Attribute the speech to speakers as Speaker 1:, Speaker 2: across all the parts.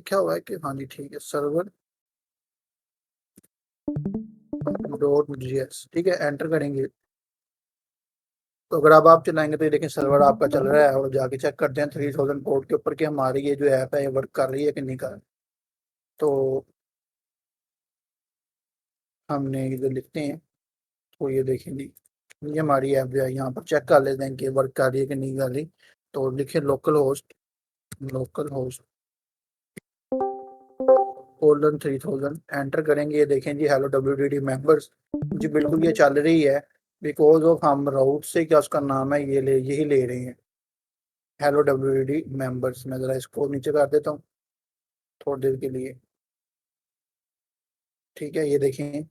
Speaker 1: क्या हुआ है कि हाँ जी ठीक है, सर्वर डॉट जीएस, ठीक है, एंटर करेंगे। तो अगर अब आप चलाएंगे तो ये देखें सर्वर आपका चल रहा है, और जाके चेक करते हैं 3000 पोर्ट के ऊपर कि हमारी ये जो ऐप है ये वर्क कर रही है कि नहीं कर रही। तो हमने इधर लिखते हैं, तो ये देखेंगे ये हमारी ऐप जो है, यहाँ पर चेक कर लेते हैं कि वर्क कर रही है कि नहीं कर रही। तो लिखे लोकल होस्ट कोलन 3000 एंटर करेंगे। ये देखें जी हेलो WDD मेंबर्स, जी बिल्कुल ये चल रही है। बिकॉज ऑफ हम राउट से क्या उसका नाम है ये यही ले रहे हैं, हेलो WDD मेंबर्स। मैं जरा इसको नीचे कर देता हूँ थोड़ी देर के लिए, ठीक है। ये देखें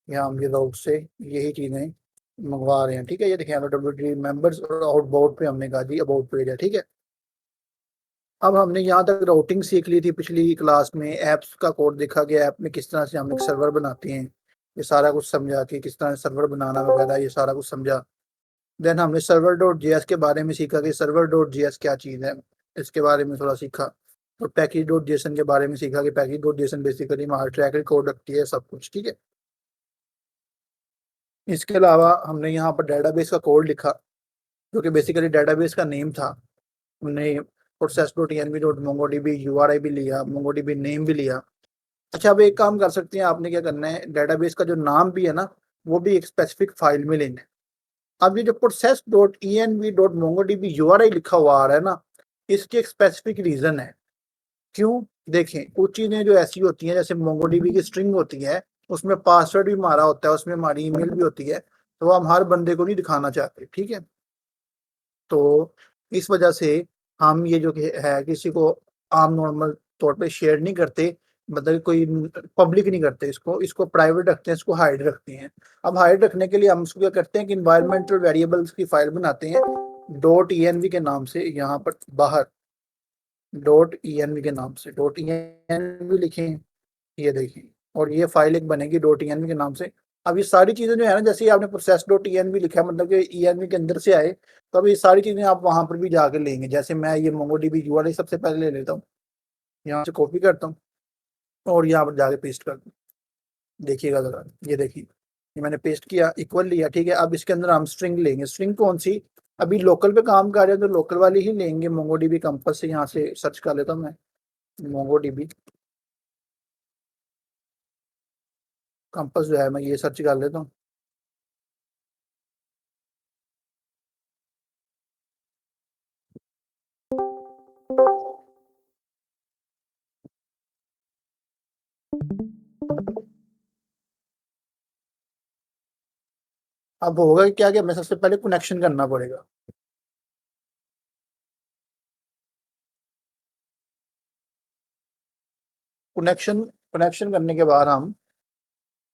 Speaker 1: यहाँ हम ये राउट से यही चीजें मंगवा रहे हैं, ठीक है। ये देखें हेलो WDD मेंबर्स, और आउटबाउंड पे हमने कहा जी अबाउट पेज है, ठीक है। अब हमने यहाँ तक राउटिंग सीख ली थी पिछली क्लास में, ऐप्स का कोड देखा गया, ऐप में किस तरह से हम एक सर्वर बनाते हैं, ये सारा कुछ समझा कि किस तरह से सर्वर बनाना वगैरह, ये सारा कुछ समझा। देन हमने सर्वर डॉट जेएस के बारे में सीखा कि सर्वर डॉट जेएस क्या चीज़ है, इसके बारे में थोड़ा सीखा। तो पैकेज डॉट जेसन के बारे में सीखा कि पैकेज डॉट जेसन बेसिकली हमारा ट्रैक रिकॉर्ड रखती है, सब कुछ, ठीक है। इसके अलावा हमने यहाँ पर डेटाबेस का कोड लिखा, जो कि बेसिकली डेटाबेस का नेम था। हमने process dot env dot MongoDB URI भी लिया, मोंगोडीबी नेम भी लिया। अच्छा, अब एक काम कर सकते हैं, आपने क्या करना है, डेटाबेस का जो नाम भी है ना, वो भी एक स्पेसिफिक फाइल में लेना है। अब ये जो process dot ENV dot MongoDB URI लिखा हुआ आ रहा है ना, इसकी एक स्पेसिफिक रीजन है। क्यों? देखें, कुछ चीजें जो ऐसी होती हैं, जैसे मोंगोडीबी की स्ट्रिंग होती है, उसमें पासवर्ड भी हमारा होता है, उसमें हमारी ईमेल भी होती है, तो हम हर बंदे को नहीं दिखाना चाहते, ठीक है। तो इस वजह से हम ये जो है किसी को आम नॉर्मल तौर पे शेयर नहीं करते, मतलब कोई पब्लिक नहीं करते, इसको इसको प्राइवेट रखते हैं, इसको हाइड रखते हैं। अब हाइड रखने के लिए हम इसको क्या करते हैं कि इन्वायरमेंटल वेरिएबल्स की फाइल बनाते हैं डॉट ENV के नाम से, यहाँ पर बाहर डॉट ENV के नाम से डॉट ENV लिखें, ये देखिए, और ये फाइल एक बनेगी डॉट ENV के नाम से। अब ये सारी चीजें जो है ना, जैसे आपने प्रोसेस डॉट ENV लिखा है, मतलब कि ENV के अंदर से आए, तो अब ये सारी चीजें आप वहां पर भी जाके लेंगे। जैसे मैं ये मोंगोडीबी URI सबसे पहले ले लेता हूँ, यहाँ से कॉपी करता हूँ और यहाँ पर जाके पेस्ट कर दूँ। देखिएगा जरा, ये देखिए, ये मैंने पेस्ट किया, इक्वल लिया, ठीक है। अब इसके अंदर हम स्ट्रिंग लेंगे। स्ट्रिंग कौन सी? अभी लोकल पे काम कर रहे हैं तो लोकल वाली ही लेंगे। मोंगोडीबी कंपास से यहाँ से सर्च कर लेता हूँ मैं, मोंगोडीबी कंपास जो है, मैं ये सर्च कर लेता हूँ। अब होगा क्या कि हमें सबसे पहले कनेक्शन करना पड़ेगा। कनेक्शन कनेक्शन करने के बाद हम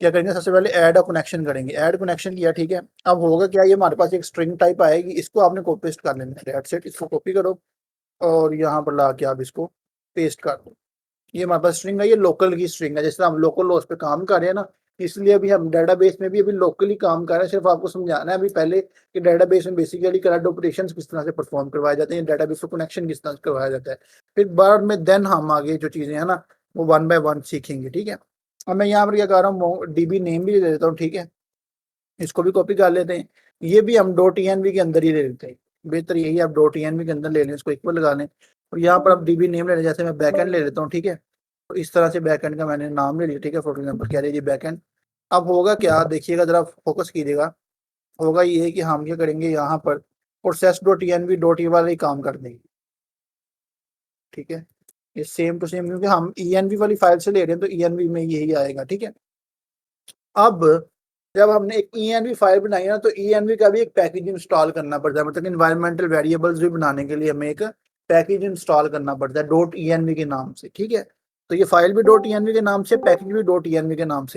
Speaker 1: क्या करेंगे, सबसे पहले ऐड अ कनेक्शन करेंगे। ऐड कनेक्शन किया, ठीक है। अब होगा क्या, ये हमारे पास एक स्ट्रिंग टाइप आएगी, इसको आपने कॉपी पेस्ट कर लेना है। दैट्स इट, इसको कॉपी करो और यहाँ पर ला के आप इसको पेस्ट कर दो। ये हमारे पास स्ट्रिंग है, ये लोकल की स्ट्रिंग है, जैसे हम लोकल होस्ट पे काम कर रहे हैं ना, इसलिए अभी हम डेटाबेस में भी अभी लोकली काम कर रहे हैं। सिर्फ आपको समझाना है अभी पहले कि डेटाबेस में बेसिकली करंट ऑपरेशंस किस तरह से परफॉर्म करवाए जाते हैं, डेटाबेस को कनेक्शन किस तरह से करवाया जाता है। फिर बाद में देन हम आगे जो चीजें हैं ना, वो 1 बाय 1 सीखेंगे, ठीक है। अब मैं यहाँ पर क्या कर रहा हूँ, DB नेम भी दे देता हूँ, ठीक है। इसको भी कॉपी कर लेते हैं, ये भी हम डॉट ENV के अंदर ही ले लेते हैं। बेहतर यही आप डॉट ENV के अंदर ले लें, इसको इक्वल लगा लें, और यहाँ पर अब DB नेम ले लें। जैसे मैं बैकएंड ले लेता हूँ, ठीक है। तो इस तरह से बैकएंड का मैंने नाम ले लिया, ठीक है। फॉर एग्जाम्पल कह लीजिए बैकएंड। अब होगा क्या, देखिएगा जरा, फोकस कीजिएगा। होगा ये कि हम क्या करेंगे, यहाँ पर प्रोसेस डॉट ENV डॉट ये वाला ही काम कर देंगे, ठीक है। ये सेम टू सेम, क्योंकि हम ENV वाली फाइल से ले रहे हैं तो ENV में यही आएगा, ठीक है। अब जब हमने एक ENV फाइल बनाई है ना, तो ENV का भी एक पैकेज इंस्टॉल करना पड़ता है, मतलब इन्वायरमेंटल वेरिएबल्स भी बनाने के लिए हमें एक पैकेज इंस्टॉल करना पड़ता है डॉट ENV के नाम से, ठीक है। तो ये फाइल भी डॉट ENV के नाम से, पैकेज भी डॉट ENV के नाम से।